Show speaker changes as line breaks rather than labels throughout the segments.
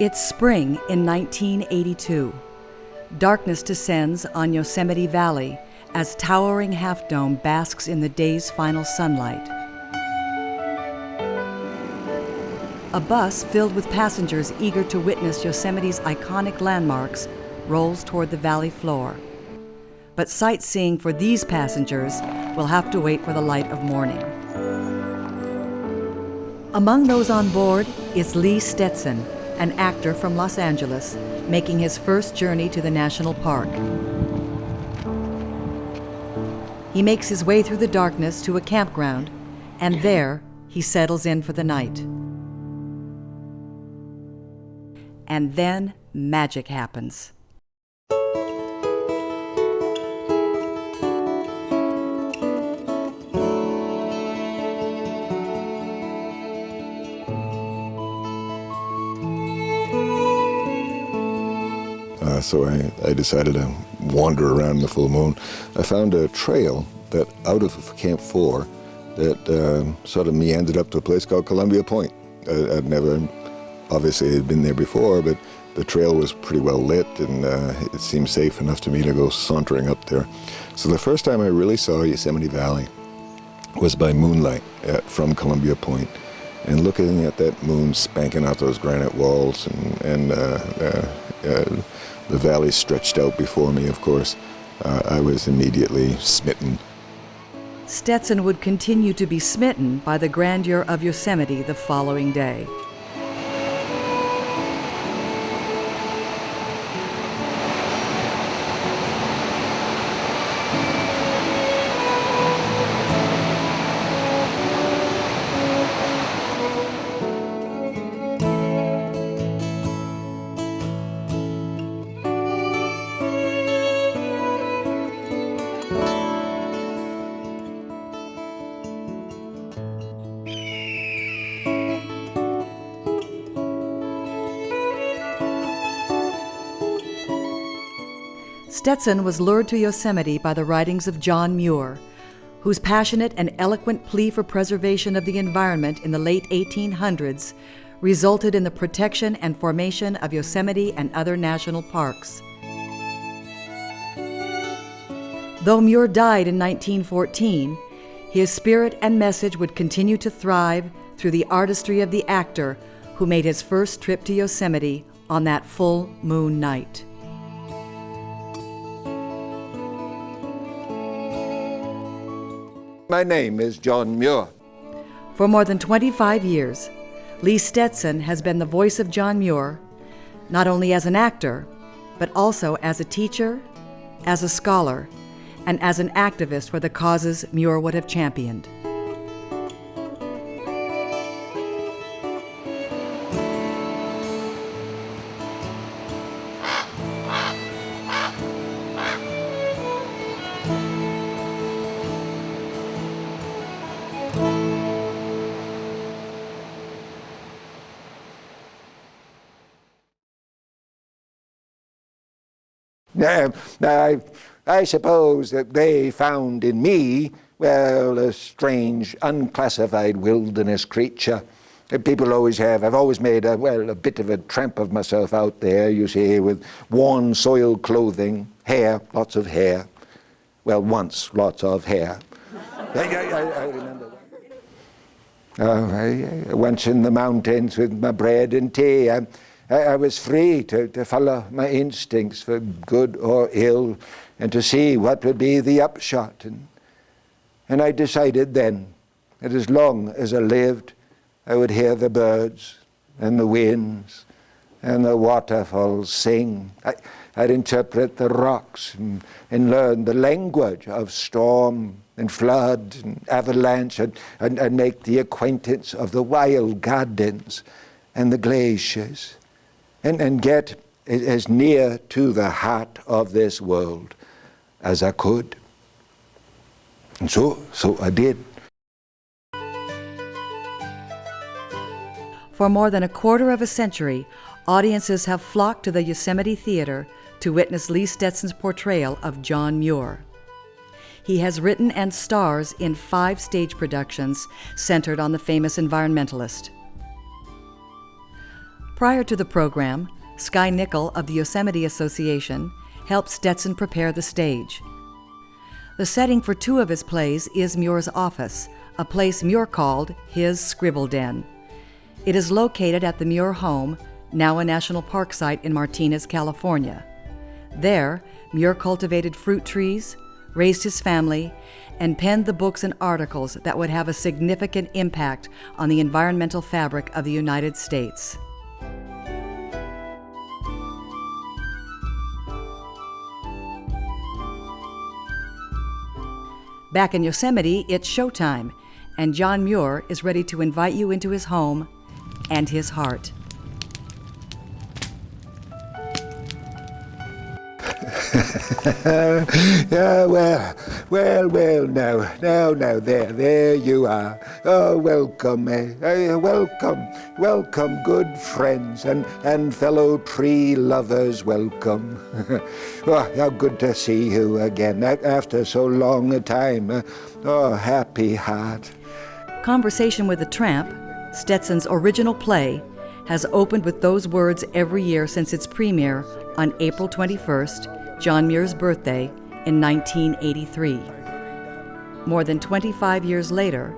It's spring in 1982. Darkness descends on Yosemite Valley as towering Half Dome basks in the day's final sunlight. A bus filled with passengers eager to witness Yosemite's iconic landmarks rolls toward the valley floor. But sightseeing for these passengers will have to wait for the light of morning. Among those on board is Lee Stetson, an actor from Los Angeles, making his first journey to the national park. He makes his way through the darkness to a campground, and there he settles in for the night. And then magic happens.
So I decided to wander around in the full moon. I found a trail that out of Camp 4 that sort of meandered up to a place called Columbia Point. I'd never, obviously had been there before, but the trail was pretty well lit and it seemed safe enough to me to go sauntering up there. So the first time I really saw Yosemite Valley was by moonlight from Columbia Point. And looking at that moon spanking out those granite walls and the valley stretched out before me, of course, I was immediately smitten.
Stetson would continue to be smitten by the grandeur of Yosemite the following day. Stetson was lured to Yosemite by the writings of John Muir, whose passionate and eloquent plea for preservation of the environment in the late 1800s resulted in the protection and formation of Yosemite and other national parks. Though Muir died in 1914, his spirit and message would continue to thrive through the artistry of the actor who made his first trip to Yosemite on that full moon night.
My name is John Muir.
For more than 25 years, Lee Stetson has been the voice of John Muir, not only as an actor, but also as a teacher, as a scholar, and as an activist for the causes Muir would have championed.
I suppose that they found in me, well, a strange, unclassified wilderness creature. People always have. I've always made a bit of a tramp of myself out there, you see, with worn, soiled clothing, hair, lots of hair. Well, once, lots of hair. I remember. Once in the mountains with my bread and tea, I was free to follow my instincts for good or ill and to see what would be the upshot. And I decided then that as long as I lived, I would hear the birds and the winds and the waterfalls sing. I'd interpret the rocks and learn the language of storm and flood and avalanche and make the acquaintance of the wild gardens and the glaciers. And get as near to the heart of this world as I could. And so I did.
For more than a quarter of a century, audiences have flocked to the Yosemite Theater to witness Lee Stetson's portrayal of John Muir. He has written and stars in 5 stage productions centered on the famous environmentalist. Prior to the program, Sky Nickel of the Yosemite Association helped Stetson prepare the stage. The setting for 2 of his plays is Muir's office, a place Muir called his scribble den. It is located at the Muir home, now a national park site in Martinez, California. There, Muir cultivated fruit trees, raised his family, and penned the books and articles that would have a significant impact on the environmental fabric of the United States. Back in Yosemite, it's showtime, and John Muir is ready to invite you into his home and his heart.
Yeah, well, now, there you are. Oh, welcome, welcome, good friends and fellow tree lovers, welcome. Oh, how good to see you again, after so long a time. Oh, happy heart.
Conversation with a Tramp, Stetson's original play, has opened with those words every year since its premiere on April 21st, John Muir's birthday in 1983. More than 25 years later,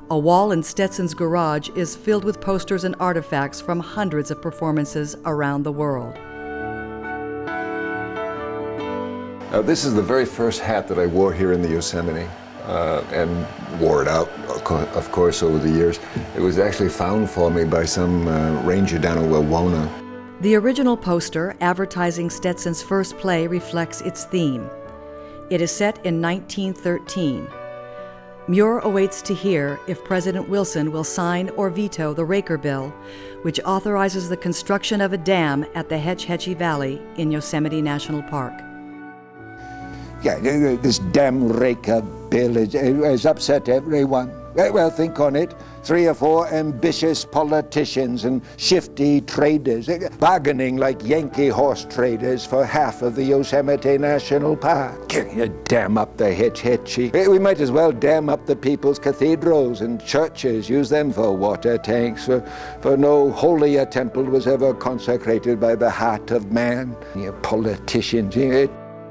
a wall in Stetson's garage is filled with posters and artifacts from hundreds of performances around the world.
This is the very first hat that I wore here in the Yosemite, and wore it out, of course, over the years. It was actually found for me by some ranger down in Wawona.
The original poster advertising Stetson's first play reflects its theme. It is set in 1913. Muir awaits to hear if President Wilson will sign or veto the Raker Bill, which authorizes the construction of a dam at the Hetch Hetchy Valley in Yosemite National Park.
Yeah, this damn Raker Bill has upset everyone. Well, think on it. 3 or 4 ambitious politicians and shifty traders, bargaining like Yankee horse traders for half of the Yosemite National Park. Dam up the Hetch Hetchy. We might as well dam up the people's cathedrals and churches, use them for water tanks, for no holier temple was ever consecrated by the heart of man. Politicians,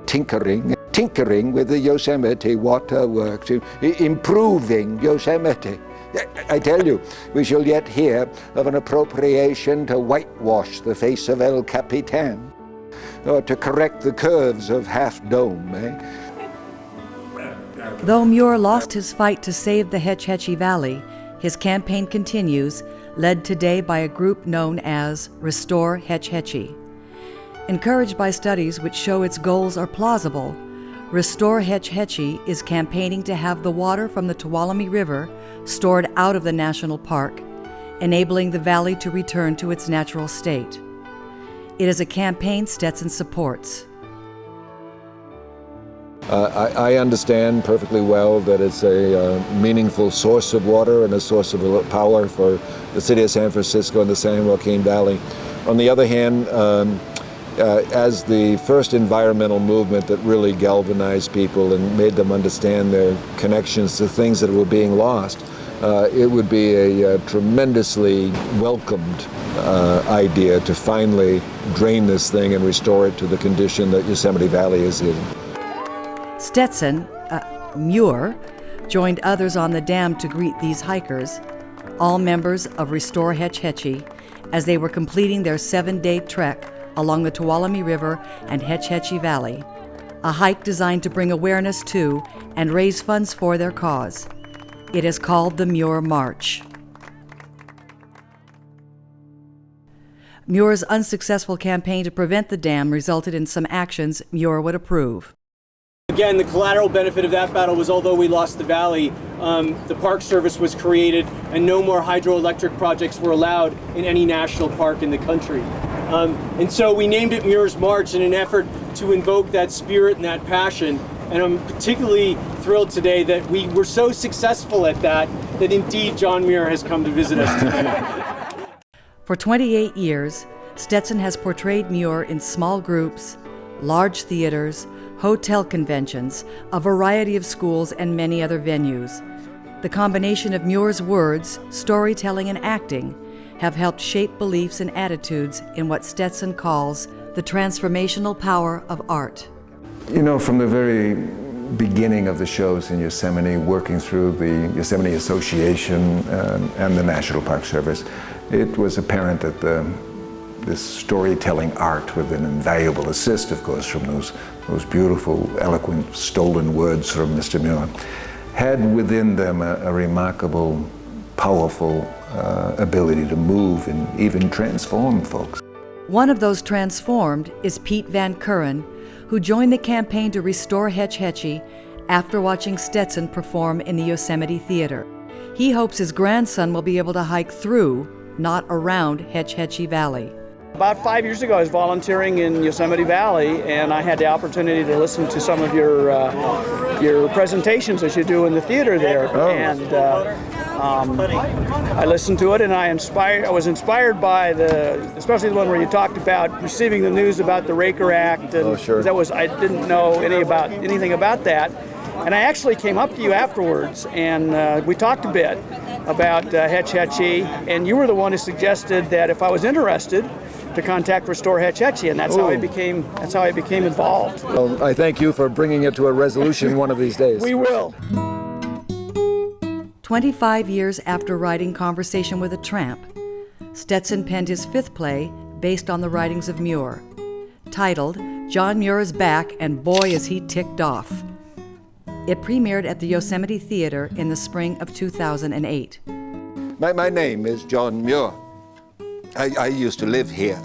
tinkering with the Yosemite waterworks, improving Yosemite. I tell you, we shall yet hear of an appropriation to whitewash the face of El Capitan, or to correct the curves of Half Dome.
Though Muir lost his fight to save the Hetch Hetchy Valley, his campaign continues, led today by a group known as Restore Hetch Hetchy. Encouraged by studies which show its goals are plausible, Restore Hetch Hetchy is campaigning to have the water from the Tuolumne River stored out of the national park, enabling the valley to return to its natural state. It is a campaign Stetson supports.
I understand perfectly well that it's a meaningful source of water and a source of power for the city of San Francisco and the San Joaquin Valley. On the other hand, as the first environmental movement that really galvanized people and made them understand their connections to things that were being lost, it would be a tremendously welcomed idea to finally drain this thing and restore it to the condition that Yosemite Valley is in.
Stetson, Muir, joined others on the dam to greet these hikers, all members of Restore Hetch Hetchy, as they were completing their 7-day trek along the Tuolumne River and Hetch Hetchy Valley, a hike designed to bring awareness to and raise funds for their cause. It is called the Muir March. Muir's unsuccessful campaign to prevent the dam resulted in some actions Muir would approve.
Again, the collateral benefit of that battle was, although we lost the valley, the Park Service was created and no more hydroelectric projects were allowed in any national park in the country. And so we named it Muir's March in an effort to invoke that spirit and that passion. And I'm particularly thrilled today that we were so successful at that indeed John Muir has come to visit us today.
For 28 years, Stetson has portrayed Muir in small groups, large theaters, hotel conventions, a variety of schools, and many other venues. The combination of Muir's words, storytelling, and acting have helped shape beliefs and attitudes in what Stetson calls the transformational power of art.
You know, from the very beginning of the shows in Yosemite, working through the Yosemite Association and the National Park Service, it was apparent that this storytelling art, with an invaluable assist, of course, from those beautiful, eloquent, stolen words from Mr. Muir, had within them a remarkable, powerful ability to move and even transform folks.
One of those transformed is Pete Van Curren, who joined the campaign to restore Hetch Hetchy after watching Stetson perform in the Yosemite Theater. He hopes his grandson will be able to hike through, not around, Hetch Hetchy Valley.
About 5 years ago, I was volunteering in Yosemite Valley, and I had the opportunity to listen to some of your presentations as you do in the theater there.
Oh.
And I listened to it, and I was inspired by especially the one where you talked about receiving the news about the Raker Act. And
oh, sure.
I didn't know anything about that, and I actually came up to you afterwards, and we talked a bit about Hetch Hetchy, and you were the one who suggested that if I was interested, to contact Restore Hetch Hetchy, and that's how I became involved.
Well, I thank you for bringing it to a resolution one of these days.
We will.
25 years after writing Conversation with a Tramp, Stetson penned his fifth play based on the writings of Muir, titled John Muir is Back, and Boy Is He Ticked Off. It premiered at the Yosemite Theater in the spring of 2008.
My name is John Muir. I used to live here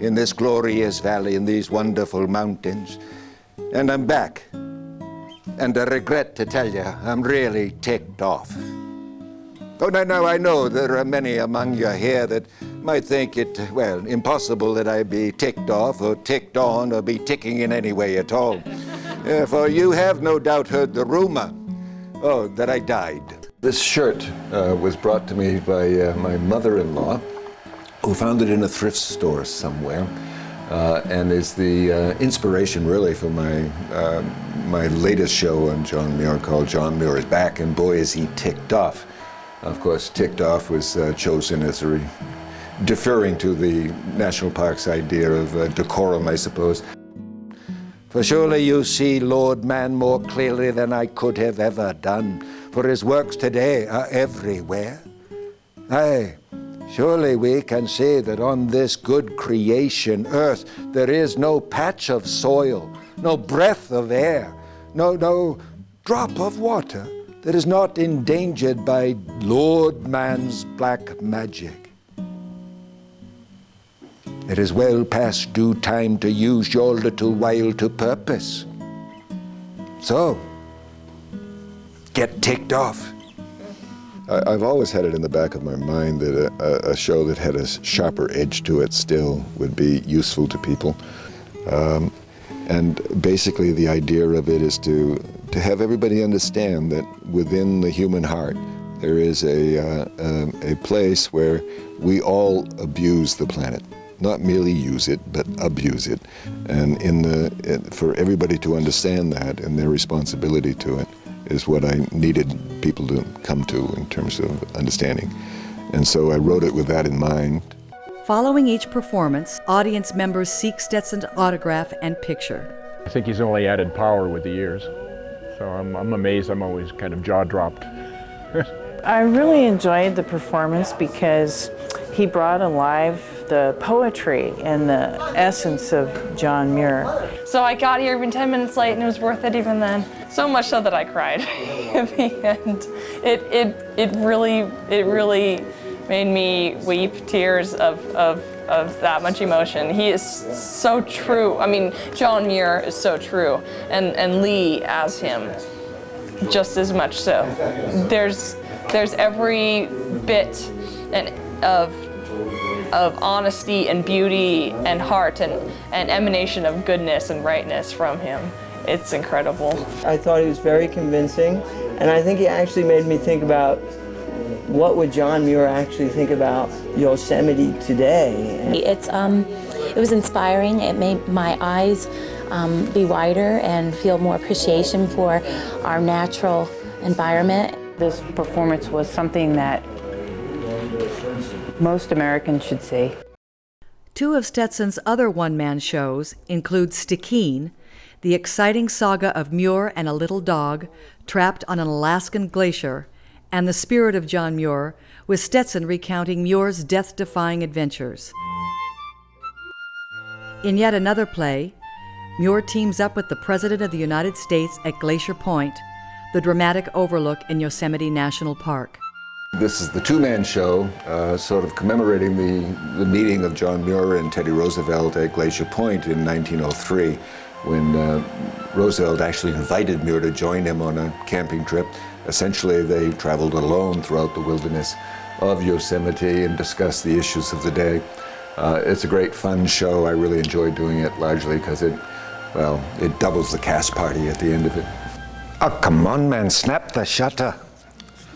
in this glorious valley, in these wonderful mountains, and I'm back. And I regret to tell you, I'm really ticked off. Oh, now I know there are many among you here that might think it, well, impossible that I be ticked off or ticked on or be ticking in any way at all. For you have no doubt heard the rumor, that I died. This shirt was brought to me by my mother-in-law, who found it in a thrift store somewhere, and is the inspiration really for my latest show on John Muir, called John Muir is Back, and Boy Is He Ticked Off. Of course, ticked off was chosen as deferring to the National Park's idea of decorum, I suppose. For surely you see Lord Man more clearly than I could have ever done, for his works today are everywhere. Aye, surely we can say that on this good creation earth there is no patch of soil, no breath of air, no drop of water that is not endangered by Lord Man's black magic. It is well past due time to use your little while to purpose. So, get ticked off.
I've always had it in the back of my mind that a show that had a sharper edge to it still would be useful to people. And basically the idea of it is to have everybody understand that within the human heart there is a place where we all abuse the planet. Not merely use it, but abuse it. And for everybody to understand that and their responsibility to it is what I needed people to come to in terms of understanding. And so I wrote it with that in mind.
Following each performance, audience members seek Stetson's autograph and picture.
I think he's only added power with the years. So I'm amazed. I'm always kind of jaw-dropped.
I really enjoyed the performance because he brought alive the poetry and the essence of John Muir.
So I got here even 10 minutes late, and it was worth it even then. So much so that I cried at the end. It really made me weep tears of that much emotion. He is so true. I mean, John Muir is so true, and Lee as him, just as much so. There's every bit of honesty and beauty and heart and emanation of goodness and rightness from him. It's incredible.
I thought he was very convincing, and I think he actually made me think about what would John Muir actually think about Yosemite today.
It was inspiring. It made my eyes be wider and feel more appreciation for our natural environment.
This performance was something that Most Americans should see.
Two of Stetson's other one-man shows include Stikeen, the exciting saga of Muir and a little dog trapped on an Alaskan glacier, and The Spirit of John Muir, with Stetson recounting Muir's death-defying adventures. In yet another play, Muir teams up with the President of the United States at Glacier Point, the dramatic overlook in Yosemite National Park.
This is the two-man show, sort of commemorating the meeting of John Muir and Teddy Roosevelt at Glacier Point in 1903, when Roosevelt actually invited Muir to join him on a camping trip. Essentially, they traveled alone throughout the wilderness of Yosemite and discussed the issues of the day. It's a great fun show. I really enjoy doing it, largely because it doubles the cast party at the end of it.
Oh, come on, man, snap the shutter.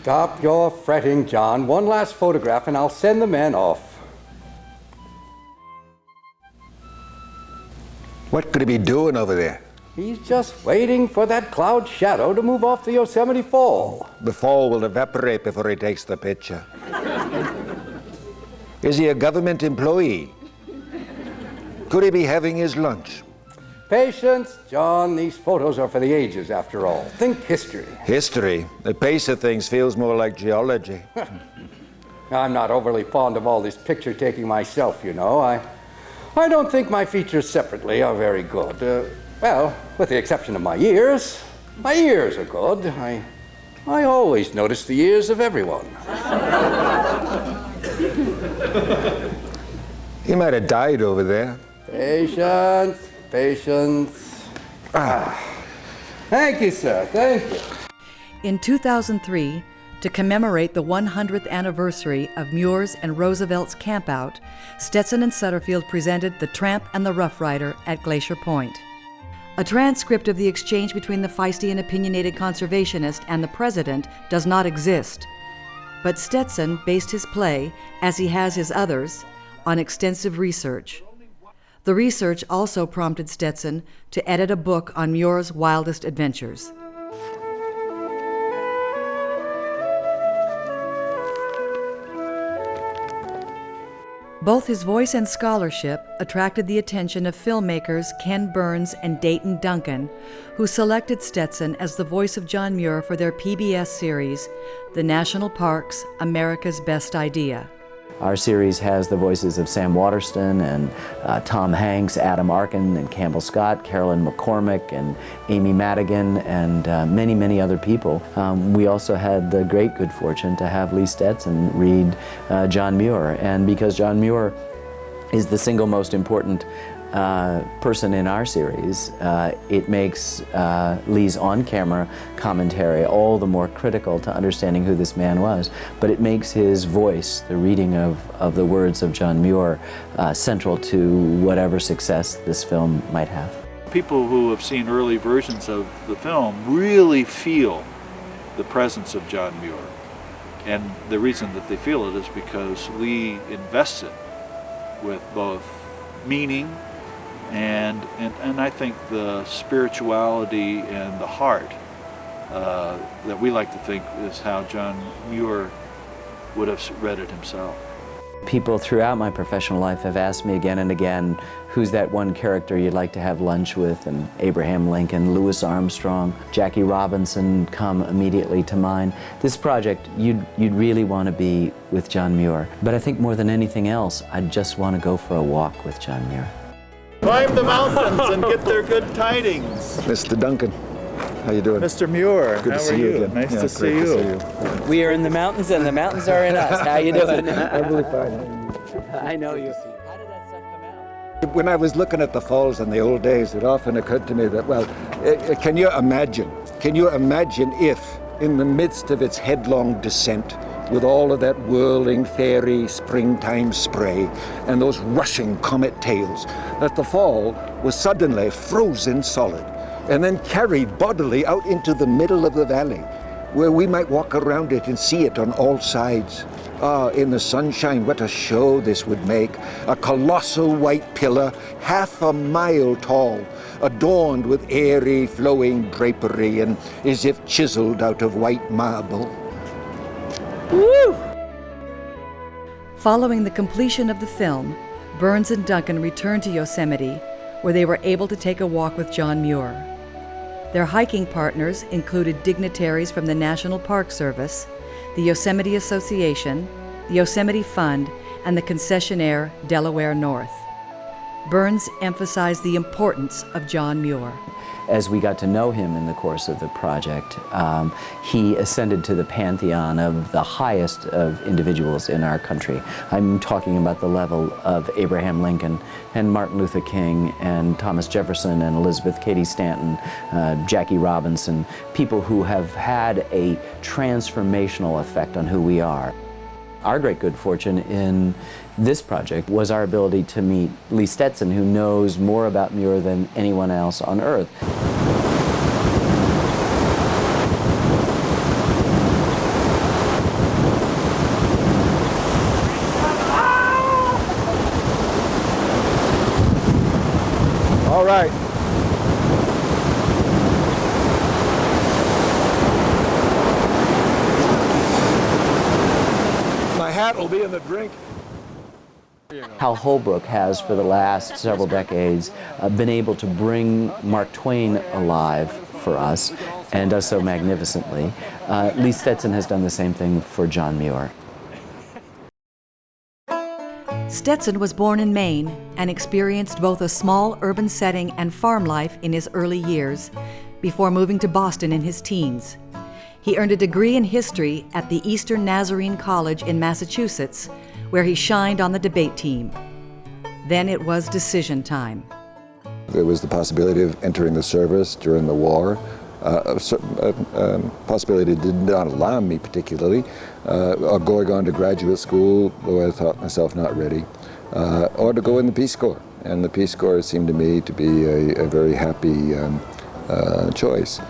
Stop your fretting, John. One last photograph and I'll send the men off.
What could he be doing over there?
He's just waiting for that cloud shadow to move off the Yosemite Fall.
The fall will evaporate before he takes the picture. Is he a government employee? Could he be having his lunch?
Patience, John. These photos are for the ages, after all. Think history.
History? The pace of things feels more like geology.
I'm not overly fond of all this picture-taking myself, you know. I don't think my features separately are very good. Well, with the exception of my ears. My ears are good. I always notice the ears of everyone.
He might have died over there.
Patience. Patience. Thank you, sir. Thank you.
In 2003, to commemorate the 100th anniversary of Muir's and Roosevelt's campout, Stetson and Sutterfield presented The Tramp and the Rough Rider at Glacier Point. A transcript of the exchange between the feisty and opinionated conservationist and the president does not exist, but Stetson based his play, as he has his others, on extensive research. The research also prompted Stetson to edit a book on Muir's wildest adventures. Both his voice and scholarship attracted the attention of filmmakers Ken Burns and Dayton Duncan, who selected Stetson as the voice of John Muir for their PBS series, The National Park's America's Best Idea.
Our series has the voices of Sam Waterston and Tom Hanks, Adam Arkin and Campbell Scott, Carolyn McCormick and Amy Madigan and many, many other people. We also had the great good fortune to have Lee Stetson read John Muir, and because John Muir is the single most important person in our series, it makes Lee's on-camera commentary all the more critical to understanding who this man was. But it makes his voice, the reading of the words of John Muir, central to whatever success this film might have.
People who have seen early versions of the film really feel the presence of John Muir. And the reason that they feel it is because Lee invests it with both meaning and I think the spirituality and the heart that we like to think is how John Muir would have read it himself.
People throughout my professional life have asked me again and again, who's that one character you'd like to have lunch with? And Abraham Lincoln, Louis Armstrong, Jackie Robinson come immediately to mind. This project, you'd really want to be with John Muir. But I think more than anything else, I'd just want to go for a walk with John Muir.
Climb the mountains and get their good tidings.
Mr. Duncan, how you doing?
Mr. Muir,
Good
how
to see
are
you
you?
again.
Nice
Yeah,
to see
great
you.
to see you.
We are in the mountains and the mountains are in us. How you doing?
Really fine.
I know you.
When I was looking at the falls in the old days, it often occurred to me that, well, can you imagine if, in the midst of its headlong descent, with all of that whirling, fairy springtime spray and those rushing comet tails, that the fall was suddenly frozen solid and then carried bodily out into the middle of the valley, where we might walk around it and see it on all sides. Ah, in the sunshine, what a show this would make. A colossal white pillar, half a mile tall, adorned with airy, flowing drapery and as if chiseled out of white marble.
Woo!
Following the completion of the film, Burns and Duncan returned to Yosemite, where they were able to take a walk with John Muir. Their hiking partners included dignitaries from the National Park Service, the Yosemite Association, the Yosemite Fund, and the concessionaire Delaware North. Burns emphasized the importance of John Muir.
As we got to know him in the course of the project, he ascended to the pantheon of the highest of individuals in our country. I'm talking about the level of Abraham Lincoln and Martin Luther King and Thomas Jefferson and Elizabeth Cady Stanton, Jackie Robinson, people who have had a transformational effect on who we are. Our great good fortune in this project was our ability to meet Lee Stetson, who knows more about Muir than anyone else on earth.
All right. My hat will be in the drink.
Hal Holbrook has, for the last several decades, been able to bring Mark Twain alive for us, and does so magnificently. Lee Stetson has done the same thing for John Muir.
Stetson was born in Maine and experienced both a small urban setting and farm life in his early years, before moving to Boston in his teens. He earned a degree in history at the Eastern Nazarene College in Massachusetts, where he shined on the debate team. Then it was decision time.
There was the possibility of entering the service during the war. A possibility did not alarm me particularly, or going on to graduate school, though I thought myself not ready, or to go in the Peace Corps. And the Peace Corps seemed to me to be a very happy choice.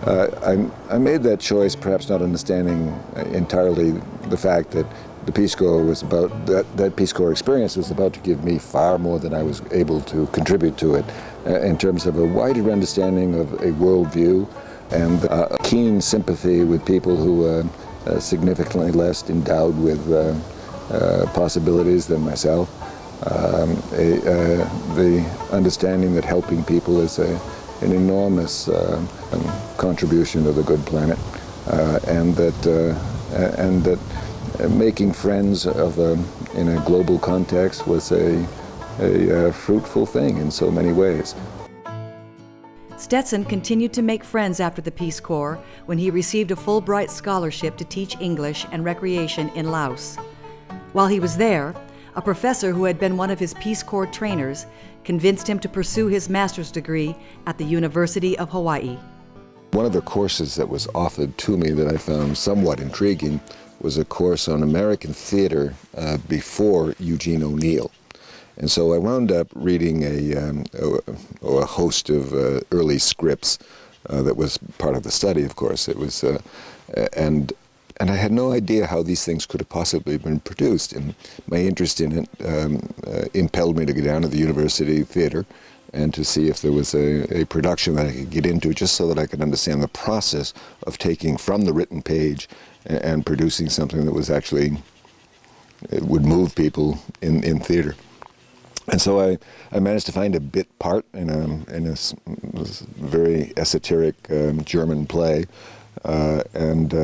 I made that choice perhaps not understanding entirely the fact that the Peace Corps was about, that Peace Corps experience was about to give me far more than I was able to contribute to it in terms of a wider understanding of a worldview and a keen sympathy with people who are significantly less endowed with possibilities than myself. The understanding that helping people is an enormous contribution to the good planet, and that making friends in a global context was a fruitful thing in so many ways.
Stetson continued to make friends after the Peace Corps when he received a Fulbright scholarship to teach English and recreation in Laos. While he was there, a professor who had been one of his Peace Corps trainers convinced him to pursue his master's degree at the University of Hawaii.
One of the courses that was offered to me that I found somewhat intriguing was a course on American theater before Eugene O'Neill. And so I wound up reading a host of early scripts that was part of the study, of course. It was, and I had no idea how these things could have possibly been produced. And my interest in it impelled me to go down to the University Theater and to see if there was a production that I could get into, just so that I could understand the process of taking from the written page and producing something that was actually, it would move people in theater. And so I managed to find a bit part in a very esoteric German play, and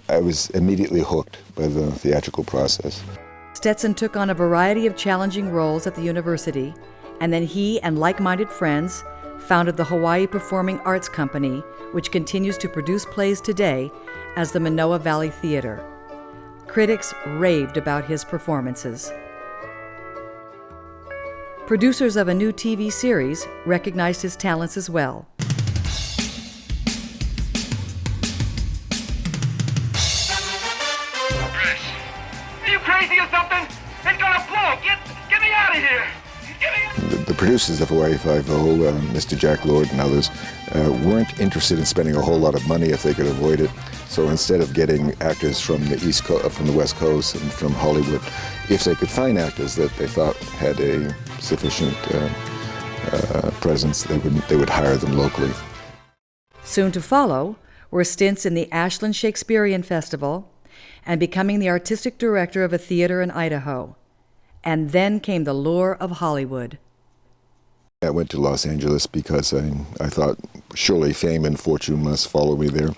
I was immediately hooked by the theatrical process.
Stetson took on a variety of challenging roles at the university, and then he and like-minded friends founded the Hawaii Performing Arts Company, which continues to produce plays today as the Manoa Valley Theater. Critics raved about his performances. Producers of a new TV series recognized his talents as well.
Chris, are you crazy or something? It's gonna blow! Get me out of here!
The producers of Hawaii Five-O, Mr. Jack Lord and others, weren't interested in spending a whole lot of money if they could avoid it. So instead of getting actors from the West Coast and from Hollywood, if they could find actors that they thought had a sufficient presence, they would hire them
locally. Soon to follow were stints in the Ashland Shakespearean Festival and becoming the artistic director of a theater in Idaho. And then came the lure of Hollywood.
I went to Los Angeles because I thought surely fame and fortune must follow me there.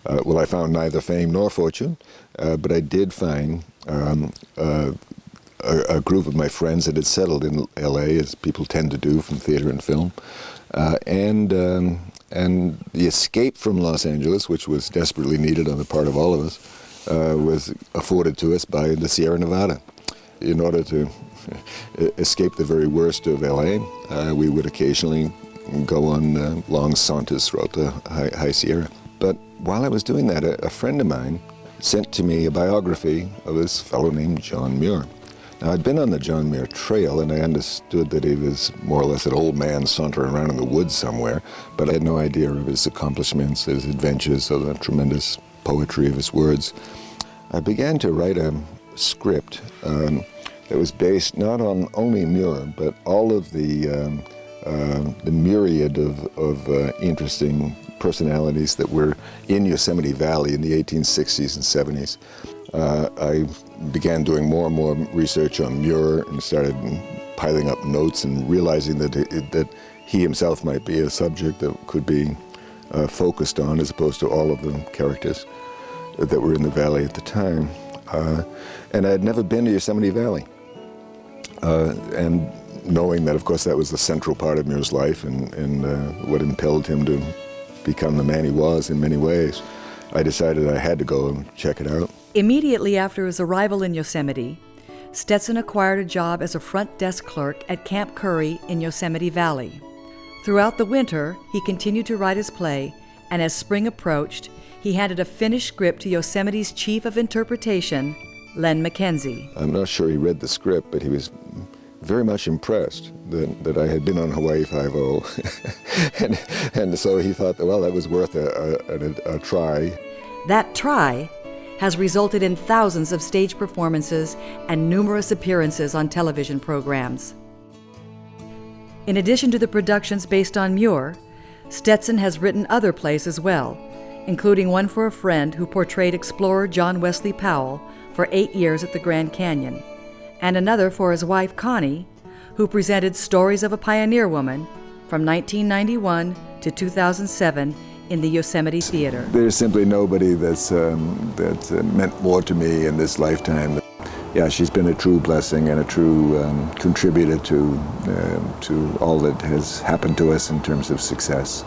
Well, I found neither fame nor fortune, but I did find a group of my friends that had settled in L.A., as people tend to do from theater and film, and the escape from Los Angeles, which was desperately needed on the part of all of us, was afforded to us by the Sierra Nevada. In order to escape the very worst of L.A., we would occasionally go on long saunters throughout the High Sierra. But while I was doing that, a friend of mine sent to me a biography of this fellow named John Muir. Now, I'd been on the John Muir Trail, and I understood that he was more or less an old man sauntering around in the woods somewhere, but I had no idea of his accomplishments, his adventures, or the tremendous poetry of his words. I began to write a script that was based not on only Muir, but all of the myriad of interesting personalities that were in Yosemite Valley in the 1860s and 70s. I began doing more and more research on Muir and started piling up notes and realizing that he himself might be a subject that could be focused on, as opposed to all of the characters that were in the valley at the time. And I had never been to Yosemite Valley. And knowing that, of course, that was the central part of Muir's life and what impelled him to become the man he was in many ways, I decided I had to go and check it out.
Immediately after his arrival in Yosemite, Stetson acquired a job as a front desk clerk at Camp Curry in Yosemite Valley. Throughout the winter, he continued to write his play, and as spring approached, he handed a finished script to Yosemite's chief of interpretation, Len McKenzie.
I'm not sure he read the script, but he was very much impressed that I had been on Hawaii Five-0. and so he thought that, well, that was worth a try.
That try has resulted in thousands of stage performances and numerous appearances on television programs. In addition to the productions based on Muir, Stetson has written other plays as well, including one for a friend who portrayed explorer John Wesley Powell for 8 years at the Grand Canyon, and another for his wife Connie, who presented Stories of a Pioneer Woman from 1991 to 2007 in the Yosemite Theater.
There's simply nobody that's meant more to me in this lifetime. Yeah, she's been a true blessing and a true contributor to all that has happened to us in terms of success.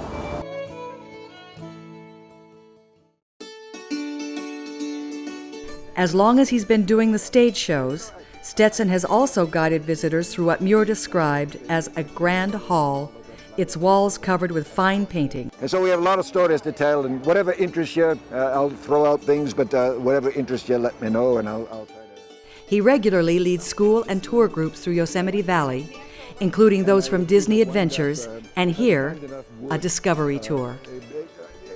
As long as he's been doing the stage shows, Stetson has also guided visitors through what Muir described as a grand hall, its walls covered with fine painting.
And so we have a lot of stories to tell, and whatever interests you, I'll throw out things, but whatever interests you, let me know, and I'll try to...
He regularly leads school and tour groups through Yosemite Valley, including those from Disney Adventures, and here, a Discovery Tour.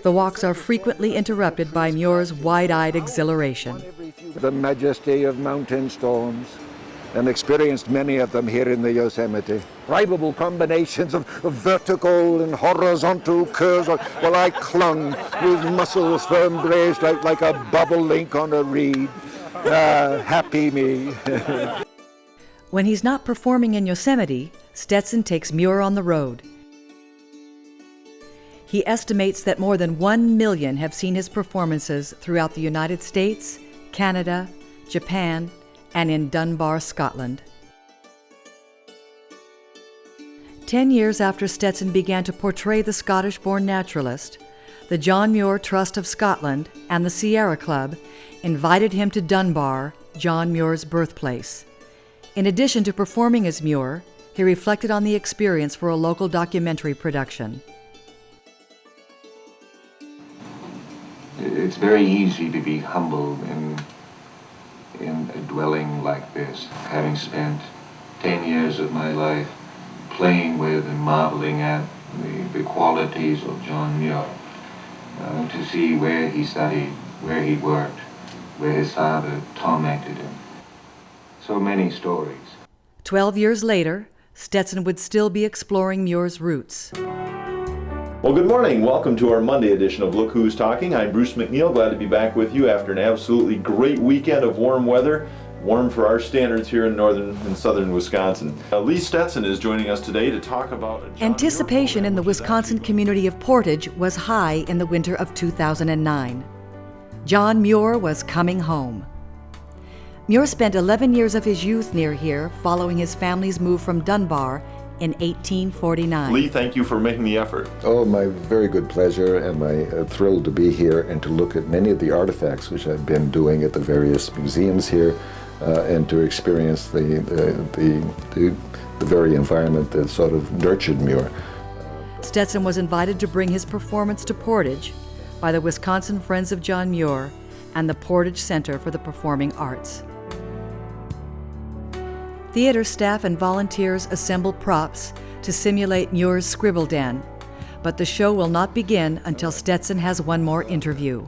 The walks are frequently interrupted by Muir's wide-eyed exhilaration.
The majesty of mountain storms, and experienced many of them here in the Yosemite. Rival combinations of vertical and horizontal curves. Well, I clung with muscles firm braced like a bobolink on a reed. Happy me.
When he's not performing in Yosemite, Stetson takes Muir on the road. He estimates that more than 1 million have seen his performances throughout the United States, Canada, Japan, and in Dunbar, Scotland. 10 years after Stetson began to portray the Scottish-born naturalist, the John Muir Trust of Scotland and the Sierra Club invited him to Dunbar, John Muir's birthplace. In addition to performing as Muir, he reflected on the experience for a local documentary production.
It's very easy to be humble in a dwelling like this, having spent 10 years of my life playing with and marveling at the qualities of John Muir, to see where he studied, where he worked, where his father tormented him. So many stories.
12 years later, Stetson would still be exploring Muir's roots.
Well, good morning. Welcome to our Monday edition of Look Who's Talking. I'm Bruce McNeil. Glad to be back with you after an absolutely great weekend of warm weather. Warm for our standards here in northern and southern Wisconsin. Lee Stetson is joining us today to talk about
Anticipation in the Wisconsin community of Portage was high in the winter of 2009. John Muir was coming home. Muir spent 11 years of his youth near here following his family's move from Dunbar in 1849.
Lee, thank you for making the effort.
Oh, my very good pleasure, and my thrill to be here and to look at many of the artifacts which I've been doing at the various museums here, and to experience the very environment that sort of nurtured Muir.
Stetson was invited to bring his performance to Portage by the Wisconsin Friends of John Muir and the Portage Center for the Performing Arts. Theater staff and volunteers assemble props to simulate Muir's scribble den, but the show will not begin until Stetson has one more interview.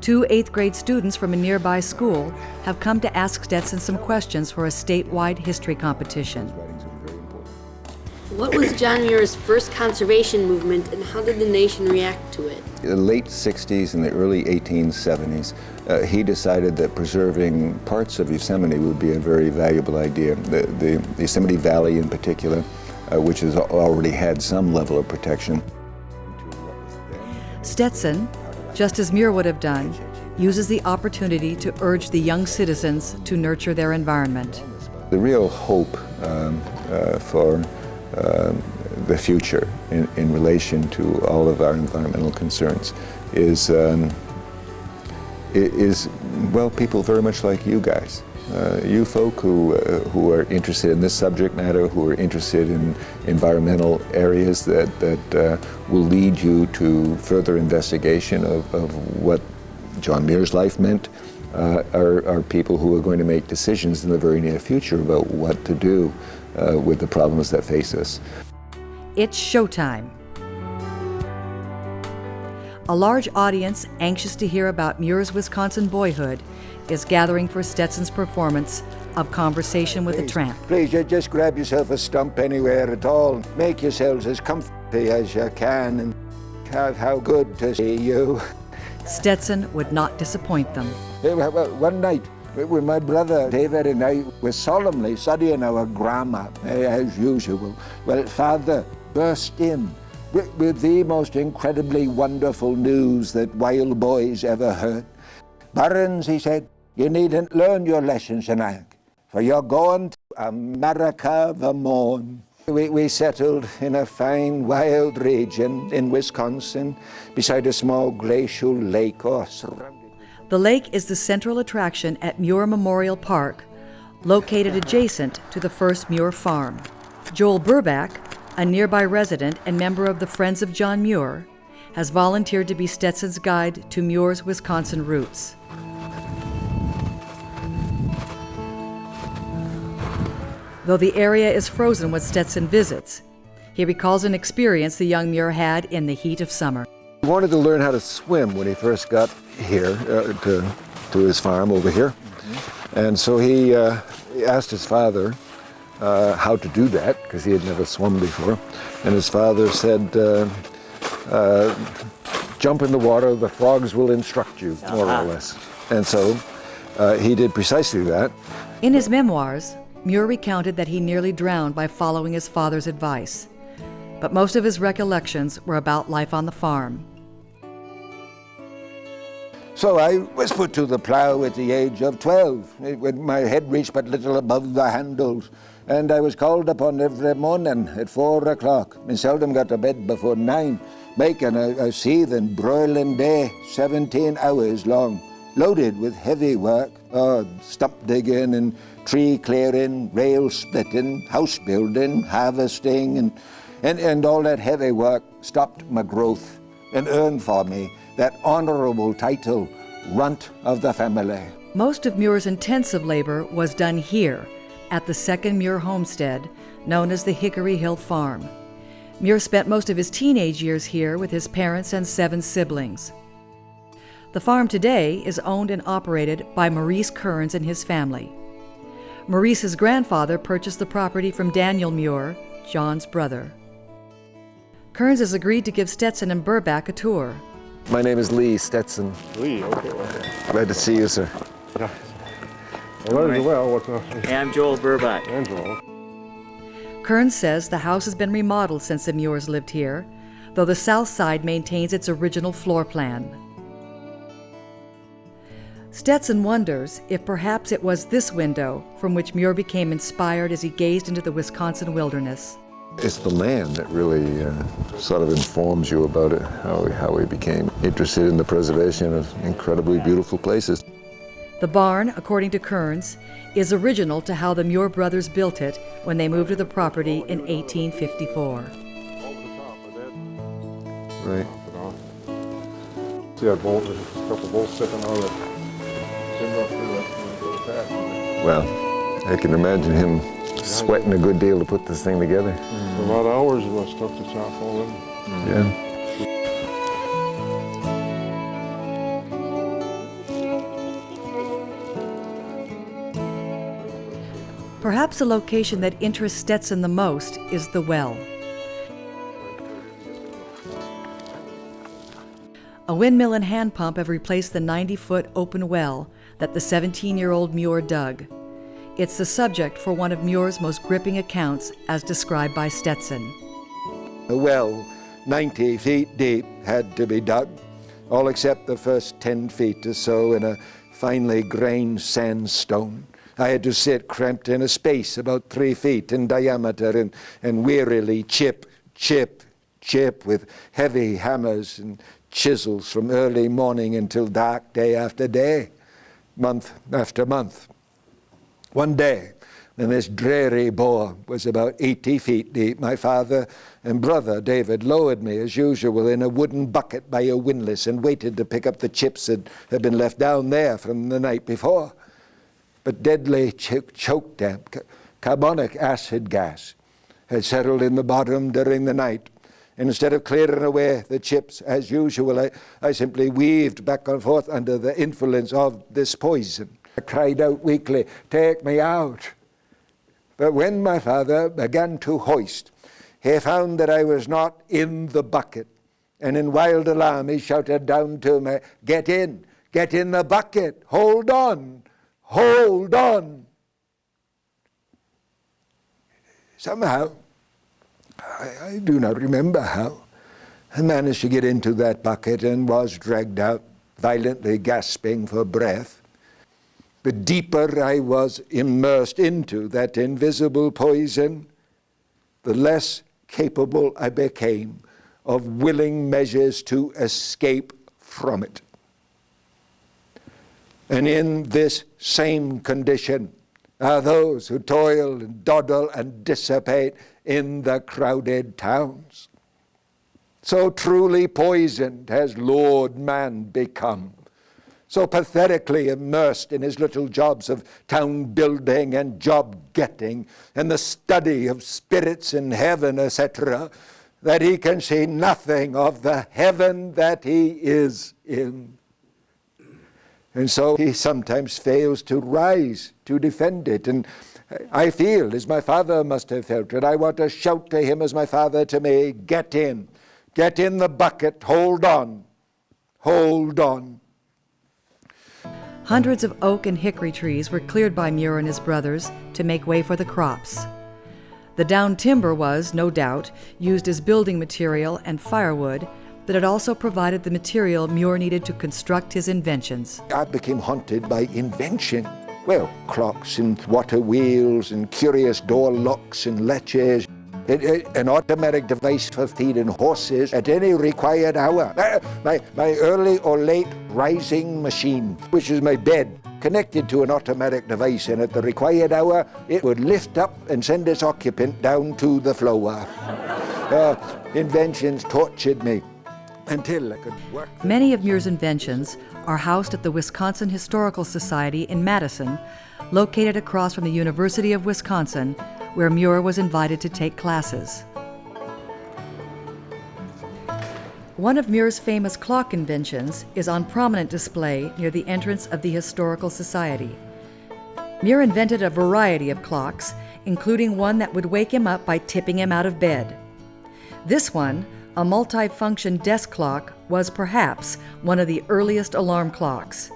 2 8th-grade students from a nearby school have come to ask Stetson some questions for a statewide history competition.
What was John Muir's first conservation movement, and how did the nation react to it?
In the late 60s and the early 1870s, he decided that preserving parts of Yosemite would be a very valuable idea. The Yosemite Valley in particular, which has already had some level of protection.
Stetson, just as Muir would have done, uses the opportunity to urge the young citizens to nurture their environment.
The real hope for the future in relation to all of our environmental concerns is well, people very much like you guys. You folk who are interested in this subject matter, who are interested in environmental areas that will lead you to further investigation of what John Muir's life meant, are people who are going to make decisions in the very near future about what to do with the problems that face us.
It's showtime. A large audience anxious to hear about Muir's Wisconsin boyhood is gathering for Stetson's performance of Conversation with a Tramp.
Please, you just grab yourself a stump anywhere at all. Make yourselves as comfy as you can, and how good to see you.
Stetson would not disappoint them.
One night, when my brother David and I were solemnly studying our grammar, as usual, well, Father burst in with the most incredibly wonderful news that wild boys ever heard. Barons, he said, you needn't learn your lessons tonight, for you're going to America the morn. We settled in a fine wild region in Wisconsin beside a small glacial lake.
The lake is the central attraction at Muir Memorial Park, located adjacent to the first Muir farm. Joel Burback, a nearby resident and member of the Friends of John Muir, has volunteered to be Stetson's guide to Muir's Wisconsin roots. Though the area is frozen when Stetson visits, he recalls an experience the young Muir had in the heat of summer.
He wanted to learn how to swim when he first got here to his farm over here. And so he asked his father how to do that, because he had never swum before. And his father said, jump in the water, the frogs will instruct you, more or less. And so he did precisely that.
In his memoirs, Muir recounted that he nearly drowned by following his father's advice. But most of his recollections were about life on the farm.
So I was put to the plough at the age of 12, when my head reached but little above the handles. And I was called upon every morning at 4 o'clock, and seldom got to bed before 9, making a seething, broiling day, 17 hours long, loaded with heavy work, stump digging and tree clearing, rail splitting, house building, harvesting, and all that heavy work stopped my growth and earned for me that honorable title, runt of the family.
Most of Muir's intensive labor was done here at the second Muir homestead, known as the Hickory Hill Farm. Muir spent most of his teenage years here with his parents and 7 siblings. The farm today is owned and operated by Maurice Kearns and his family. Maurice's grandfather purchased the property from Daniel Muir, John's brother. Kearns has agreed to give Stetson and Burbach a tour.
My name is Lee Stetson.
Lee, okay.
Glad to see you, sir.
Yeah. Well, what's up?
Hey, I'm Joel Burbach.
And Joel.
Kearns says the house has been remodeled since the Muirs lived here, though the south side maintains its original floor plan. Stetson wonders if perhaps it was this window from which Muir became inspired as he gazed into the Wisconsin wilderness.
It's the land that really sort of informs you about it, how he became interested in the preservation of incredibly beautiful places.
The barn, according to Kearns, is original to how the Muir brothers built it when they moved to the property in 1854.
Right.
See that bolt, there's a couple bolts sticking on it.
Well, I can imagine him sweating a good deal to put this thing together.
For about hours it must have to chop all in.
Yeah.
Perhaps the location that interests Stetson the most is the well. A windmill and hand pump have replaced the 90-foot open well that the 17-year-old Muir dug. It's the subject for one of Muir's most gripping accounts as described by Stetson.
A well 90 feet deep had to be dug, all except the first 10 feet or so in a finely grained sandstone. I had to sit cramped in a space about 3 feet in diameter and wearily chip, chip, chip with heavy hammers and chisels from early morning until dark, day after day, month after month. One day, when this dreary bore was about 80 feet deep, my father and brother David lowered me as usual in a wooden bucket by a windlass and waited to pick up the chips that had been left down there from the night before. But deadly choke damp, carbonic acid gas, had settled in the bottom during the night. And instead of clearing away the chips as usual, I simply weaved back and forth under the influence of this poison. I cried out weakly, "Take me out." But when my father began to hoist, he found that I was not in the bucket. And in wild alarm, he shouted down to me, get in the bucket, hold on, hold on." Somehow, I do not remember how, I managed to get into that bucket and was dragged out, violently gasping for breath. The deeper I was immersed into that invisible poison, the less capable I became of willing measures to escape from it. And in this same condition are those who toil and dawdle and dissipate in the crowded towns. So truly poisoned has Lord man become, so pathetically immersed in his little jobs of town building and job getting and the study of spirits in heaven, etc., that he can see nothing of the heaven that he is in. And so he sometimes fails to rise to defend it. And I feel as my father must have felt, and I want to shout to him as my father to me, get in the bucket, hold on, hold on.
Hundreds of oak and hickory trees were cleared by Muir and his brothers to make way for the crops. The downed timber was, no doubt, used as building material and firewood, but it also provided the material Muir needed to construct his inventions.
I became haunted by invention. Well, clocks and water wheels and curious door locks and latches. An automatic device for feeding horses at any required hour. My early or late rising machine, which is my bed, connected to an automatic device, and at the required hour, it would lift up and send its occupant down to the floor. Inventions tortured me until I could work.
Many of Muir's inventions are housed at the Wisconsin Historical Society in Madison, located across from the University of Wisconsin, where Muir was invited to take classes. One of Muir's famous clock inventions is on prominent display near the entrance of the Historical Society. Muir invented a variety of clocks, including one that would wake him up by tipping him out of bed. This one, a multi-function desk clock was perhaps one of the earliest alarm clocks.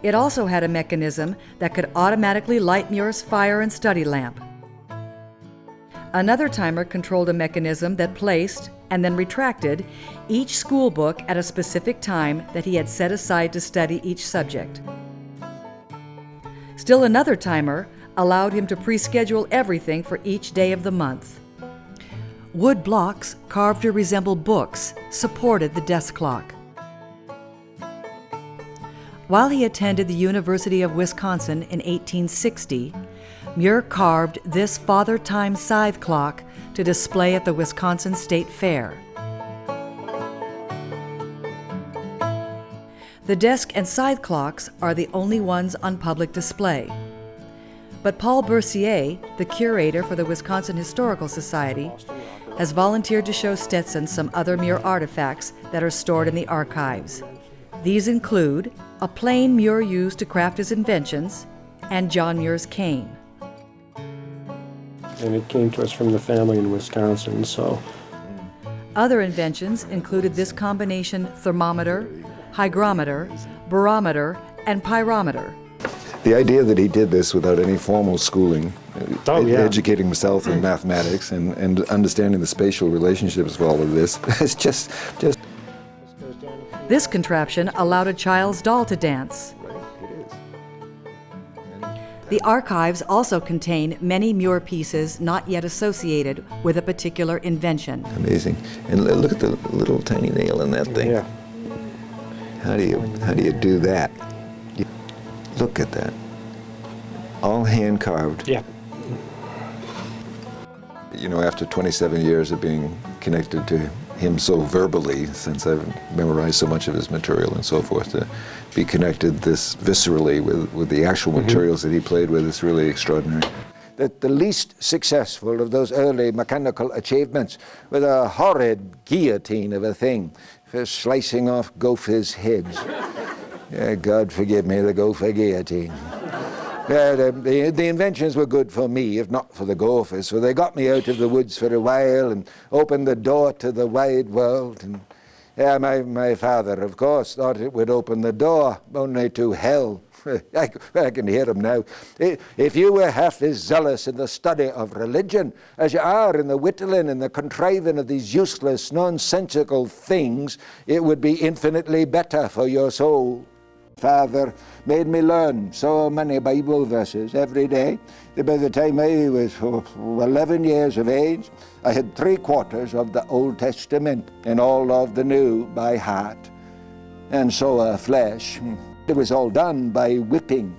It also had a mechanism that could automatically light Muir's fire and study lamp. Another timer controlled a mechanism that placed and then retracted each school book at a specific time that he had set aside to study each subject. Still another timer allowed him to pre-schedule everything for each day of the month. Wood blocks carved to resemble books supported the desk clock. While he attended the University of Wisconsin in 1860, Muir carved this Father Time scythe clock to display at the Wisconsin State Fair. The desk and scythe clocks are the only ones on public display. But Paul Bercier, the curator for the Wisconsin Historical Society, has volunteered to show Stetson some other Muir artifacts that are stored in the archives. These include a plane Muir used to craft his inventions and John Muir's cane.
And it came to us from the family in Wisconsin, so.
Other inventions included this combination thermometer, hygrometer, barometer, and pyrometer.
The idea that he did this without any formal schooling, educating himself in mathematics and understanding the spatial relationships of all of this, is just.
This contraption allowed a child's doll to dance. The archives also contain many Muir pieces not yet associated with a particular invention.
Amazing. And look at the little tiny nail in that thing.
Yeah.
How do you do that? Look at that. All hand carved.
Yeah.
You know, after 27 years of being connected to him so verbally, since I've memorized so much of his material and so forth, to be connected this viscerally with the actual materials that he played with is really extraordinary.
That the least successful of those early mechanical achievements was a horrid guillotine of a thing for slicing off gophers' heads. God forgive me, the gopher guillotine. The inventions were good for me, if not for the gophers, for they got me out of the woods for a while and opened the door to the wide world. And my father, of course, thought it would open the door only to hell. I can hear him now. If you were half as zealous in the study of religion as you are in the whittling and the contriving of these useless, nonsensical things, it would be infinitely better for your soul. Father made me learn so many Bible verses every day that by the time I was 11 years of age, I had 3/4 of the Old Testament and all of the New by heart. And so flesh. It was all done by whipping.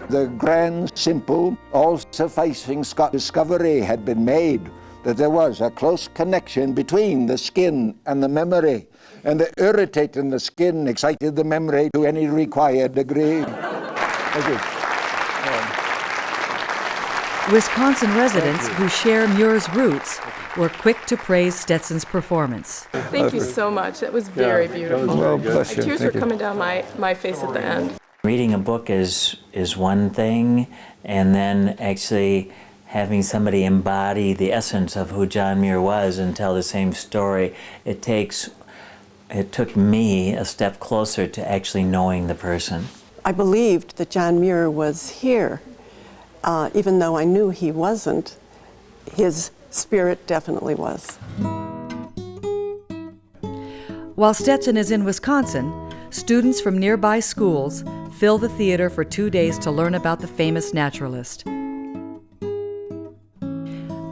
The grand, simple, all-sufficing discovery had been made that there was a close connection between the skin and the memory, and the irritating the skin excited the memory to any required degree. Thank you.
Wisconsin residents who share Muir's roots were quick to praise Stetson's performance.
Thank you so much. It was very beautiful.
Well, bless you.
Tears were coming down my face at the end.
Reading a book is one thing, and then actually having somebody embody the essence of who John Muir was and tell the same story, it took me a step closer to actually knowing the person.
I believed that John Muir was here, even though I knew he wasn't. His spirit definitely was.
While Stetson is in Wisconsin, students from nearby schools fill the theater for 2 days to learn about the famous naturalist.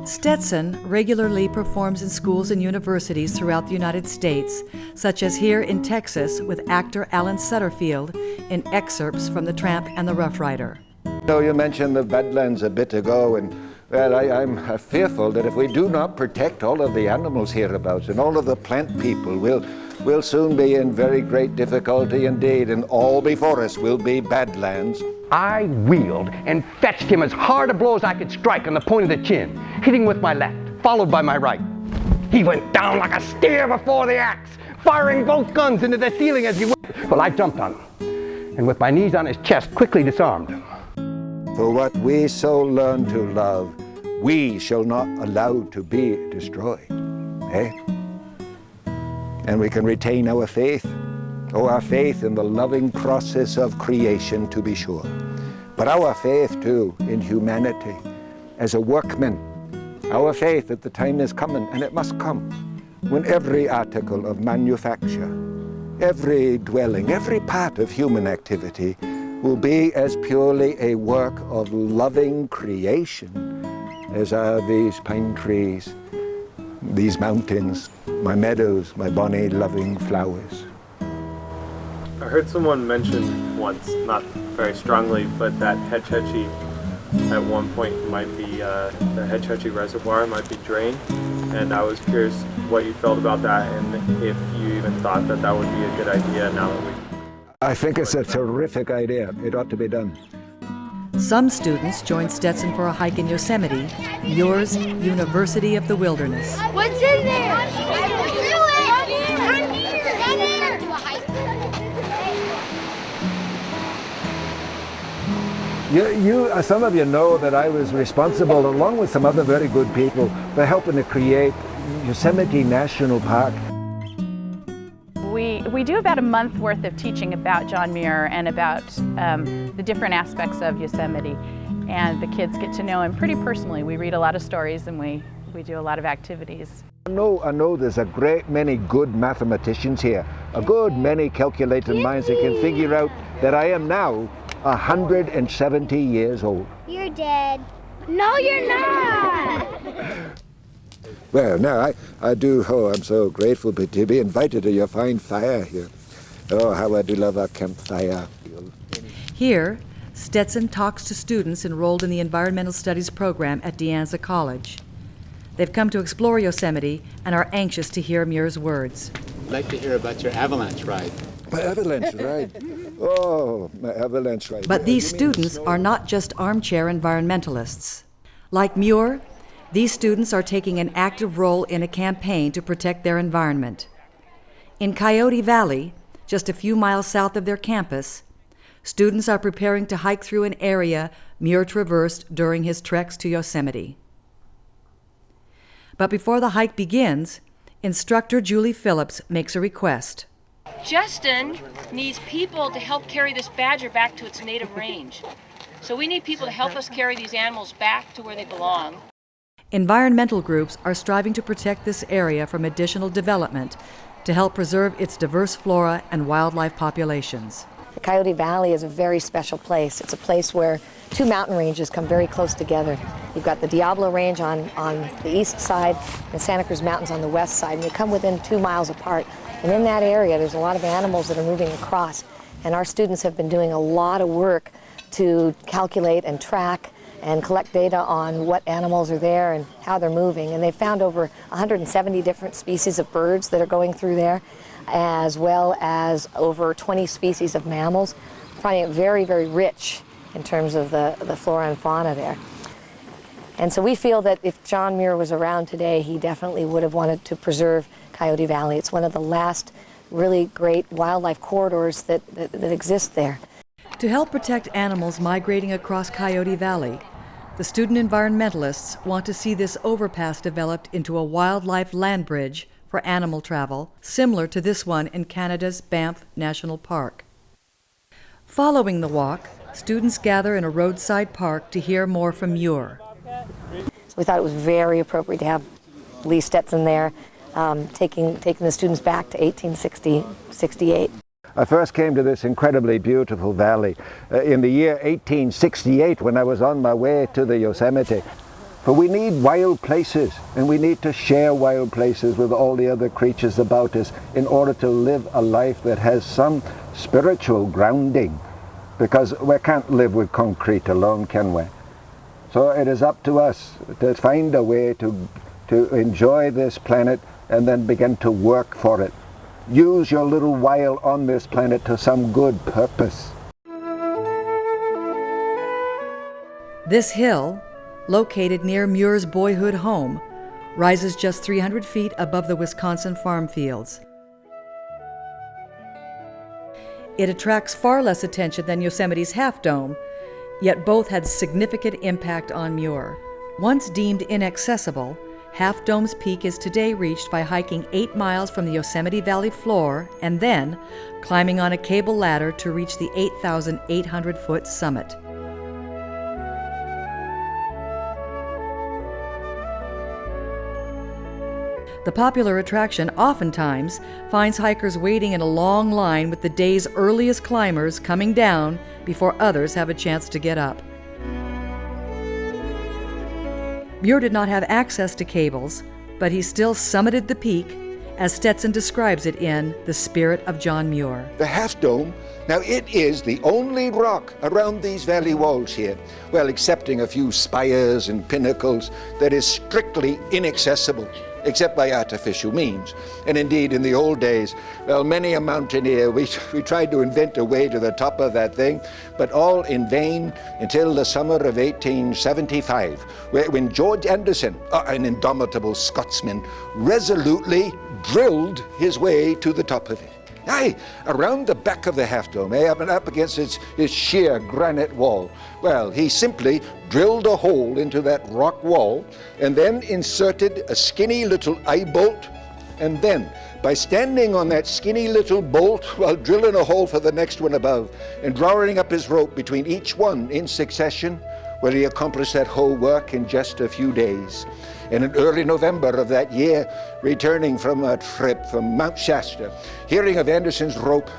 Stetson regularly performs in schools and universities throughout the United States, such as here in Texas with actor Alan Sutterfield in Excerpts from The Tramp and the Rough Rider.
You mentioned the Badlands a bit ago, and well, I'm fearful that if we do not protect all of the animals hereabouts and all of the plant people, we'll soon be in very great difficulty indeed, and all before us will be Badlands.
I wheeled and fetched him as hard a blow as I could strike on the point of the chin, hitting with my left, followed by my right. He went down like a steer before the axe, firing both guns into the ceiling as he went. Well, I jumped on him, and with my knees on his chest, quickly disarmed him.
For what we so learn to love, we shall not allow to be destroyed. Eh? and we can retain our faith. Oh, our faith in the loving process of creation, to be sure. But our faith, too, in humanity as a workman. Our faith that the time is coming, and it must come, when every article of manufacture, every dwelling, every part of human activity will be as purely a work of loving creation as are these pine trees, these mountains, my meadows, my bonny loving flowers.
I heard someone mention once, not very strongly, but that Hetch Hetchy at one point might be, the Hetch Hetchy Reservoir might be drained, and I was curious what you felt about that and if you even thought that that would be a good idea now that we...
I think it's a terrific idea. It ought to be done.
Some students joined Stetson for a hike in Yosemite, Muir's University of the Wilderness.
What's in there?
Some of you know that I was responsible, along with some other very good people, for helping to create Yosemite National Park.
We do about a month worth of teaching about John Muir and about the different aspects of Yosemite, and the kids get to know him pretty personally. We read a lot of stories and we do a lot of activities.
I know there's a great many good mathematicians here, a good many calculating minds that can figure out that I am now 170 years old.
You're dead. No, you're not!
Well, now, I do, I'm so grateful to be invited to your fine fire here. Oh, how I do love our campfire.
Here, Stetson talks to students enrolled in the Environmental Studies program at De Anza College. They've come to explore Yosemite and are anxious to hear Muir's words.
I'd like to hear about your avalanche ride.
My avalanche ride? Oh, my avalanche ride.
But these students are not just armchair environmentalists. Like Muir, these students are taking an active role in a campaign to protect their environment. In Coyote Valley, just a few miles south of their campus, students are preparing to hike through an area Muir traversed during his treks to Yosemite. But before the hike begins, instructor Julie Phillips makes a request.
Justin needs people to help carry this badger back to its native range. So we need people to help us carry these animals back to where they belong.
Environmental groups are striving to protect this area from additional development to help preserve its diverse flora and wildlife populations.
The Coyote Valley is a very special place. It's a place where two mountain ranges come very close together. You've got the Diablo Range on the east side and Santa Cruz Mountains on the west side, and they come within 2 miles apart. And in that area, there's a lot of animals that are moving across, and our students have been doing a lot of work to calculate and track and collect data on what animals are there and how they're moving. And they found over 170 different species of birds that are going through there, as well as over 20 species of mammals, finding it very, very rich in terms of the flora and fauna there. And so we feel that if John Muir was around today, he definitely would have wanted to preserve Coyote Valley. It's one of the last really great wildlife corridors that exist there.
To help protect animals migrating across Coyote Valley, the student environmentalists want to see this overpass developed into a wildlife land bridge for animal travel, similar to this one in Canada's Banff National Park. Following the walk, students gather in a roadside park to hear more from Muir.
So we thought it was very appropriate to have Lee Stetson there, taking the students back to 1868.
I first came to this incredibly beautiful valley in the year 1868 when I was on my way to the Yosemite. But we need wild places, and we need to share wild places with all the other creatures about us in order to live a life that has some spiritual grounding, because we can't live with concrete alone, can we? So it is up to us to find a way to enjoy this planet and then begin to work for it. Use your little while on this planet to some good purpose.
This hill, located near Muir's boyhood home, rises just 300 feet above the Wisconsin farm fields. It attracts far less attention than Yosemite's Half Dome, yet both had significant impact on Muir. Once deemed inaccessible, Half Dome's peak is today reached by hiking 8 miles from the Yosemite Valley floor and then climbing on a cable ladder to reach the 8,800-foot summit. The popular attraction oftentimes finds hikers waiting in a long line with the day's earliest climbers coming down before others have a chance to get up. Muir did not have access to cables, but he still summited the peak, as Stetson describes it in The Spirit of John Muir.
The Half Dome, now it is the only rock around these valley walls here, well, excepting a few spires and pinnacles, that is strictly inaccessible, except by artificial means. And indeed, in the old days, well, many a mountaineer, we tried to invent a way to the top of that thing, but all in vain until the summer of 1875, when George Anderson, an indomitable Scotsman, resolutely drilled his way to the top of it. Aye, around the back of the Half Dome, up against its sheer granite wall. Well, he simply drilled a hole into that rock wall and then inserted a skinny little eye bolt, and then, by standing on that skinny little bolt while drilling a hole for the next one above and drawing up his rope between each one in succession, well, he accomplished that whole work in just a few days. And in early November of that year, returning from a trip from Mount Shasta, hearing of Anderson's rope,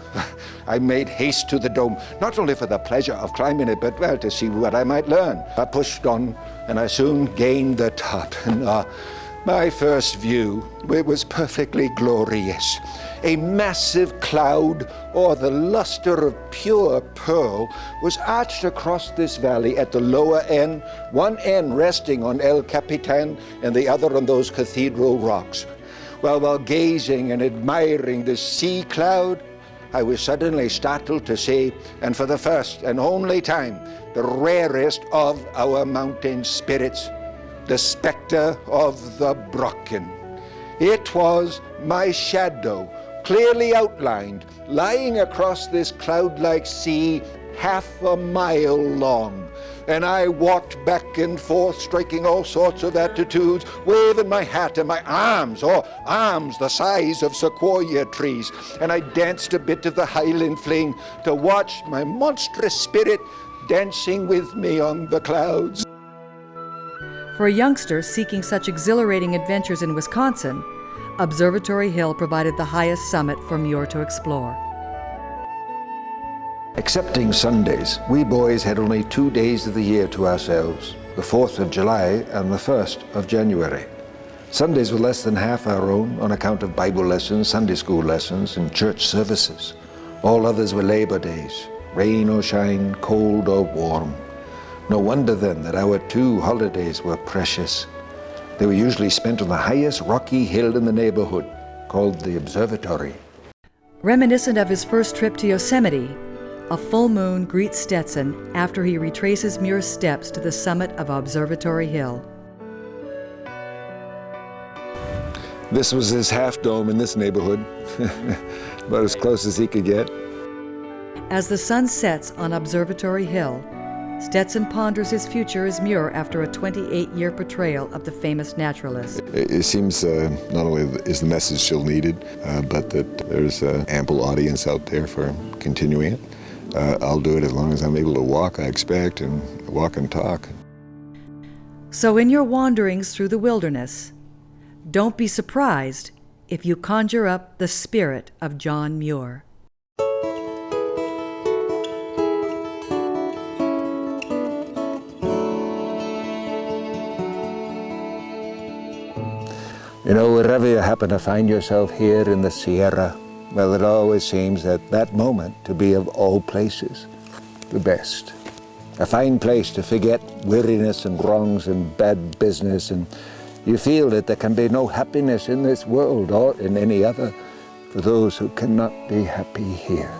I made haste to the dome, not only for the pleasure of climbing it, but, well, to see what I might learn. I pushed on, and I soon gained the top. And my first view, it was perfectly glorious. A massive cloud, or the luster of pure pearl, was arched across this valley at the lower end, one end resting on El Capitan and the other on those cathedral rocks. Well, while gazing and admiring the sea cloud, I was suddenly startled to see, and for the first and only time, the rarest of our mountain spirits, the specter of the Brocken. It was my shadow, clearly outlined, lying across this cloud-like sea, half a mile long. And I walked back and forth, striking all sorts of attitudes, waving my hat and my arms, arms the size of sequoia trees. And I danced a bit of the Highland fling to watch my monstrous spirit dancing with me on the clouds.
For a youngster seeking such exhilarating adventures in Wisconsin, Observatory Hill provided the highest summit for Muir to explore.
Excepting Sundays, we boys had only 2 days of the year to ourselves, the 4th of July and the 1st of January. Sundays were less than half our own on account of Bible lessons, Sunday school lessons, and church services. All others were Labor Days, rain or shine, cold or warm. No wonder then that our 2 holidays were precious. They were usually spent on the highest rocky hill in the neighborhood, called the Observatory.
Reminiscent of his first trip to Yosemite, a full moon greets Stetson after he retraces Muir's steps to the summit of Observatory Hill.
This was his Half Dome in this neighborhood, about as close as he could get.
As the sun sets on Observatory Hill, Stetson ponders his future as Muir after a 28-year portrayal of the famous naturalist.
It seems not only is the message still needed, but that there's an ample audience out there for continuing it. I'll do it as long as I'm able to walk, I expect, and walk and talk.
So in your wanderings through the wilderness, don't be surprised if you conjure up the spirit of John Muir.
You know, wherever you happen to find yourself here in the Sierra, well, it always seems that moment to be of all places, the best. A fine place to forget weariness and wrongs and bad business, and you feel that there can be no happiness in this world or in any other for those who cannot be happy here.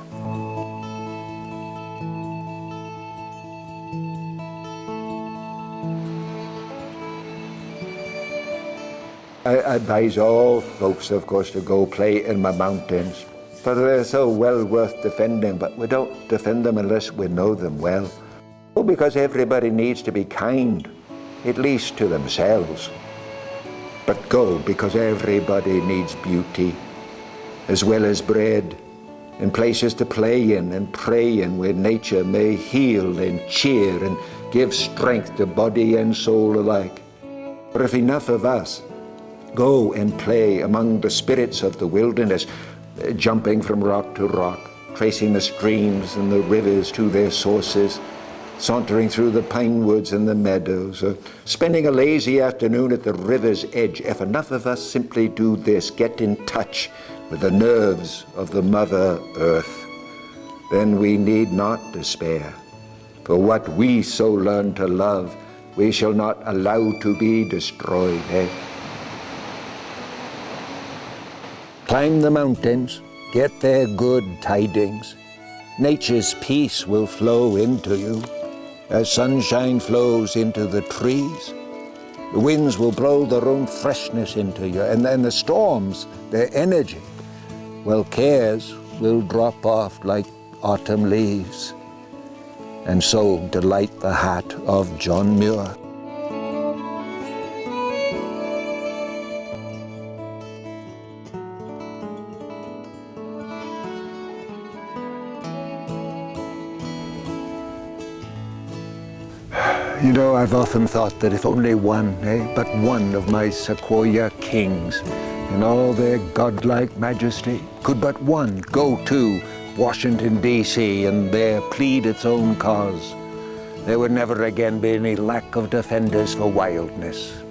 I advise all folks, of course, to go play in my mountains, for they're so well worth defending, but we don't defend them unless we know them well. Oh, because everybody needs to be kind, at least to themselves. but go, because everybody needs beauty, as well as bread, and places to play in and pray in, where nature may heal and cheer and give strength to body and soul alike. But if enough of us go and play among the spirits of the wilderness, jumping from rock to rock, tracing the streams and the rivers to their sources, sauntering through the pine woods and the meadows, or spending a lazy afternoon at the river's edge, if enough of us simply do this, get in touch with the nerves of the Mother Earth, then we need not despair. For what we so learn to love, we shall not allow to be destroyed. Climb the mountains, get their good tidings. Nature's peace will flow into you as sunshine flows into the trees. The winds will blow their own freshness into you, and then the storms, their energy. Well, cares will drop off like autumn leaves, and so delight the heart of John Muir. You know, I've often thought that if only one, but one of my Sequoia kings, in all their godlike majesty, could but one go to Washington, D.C., and there plead its own cause, there would never again be any lack of defenders for wildness,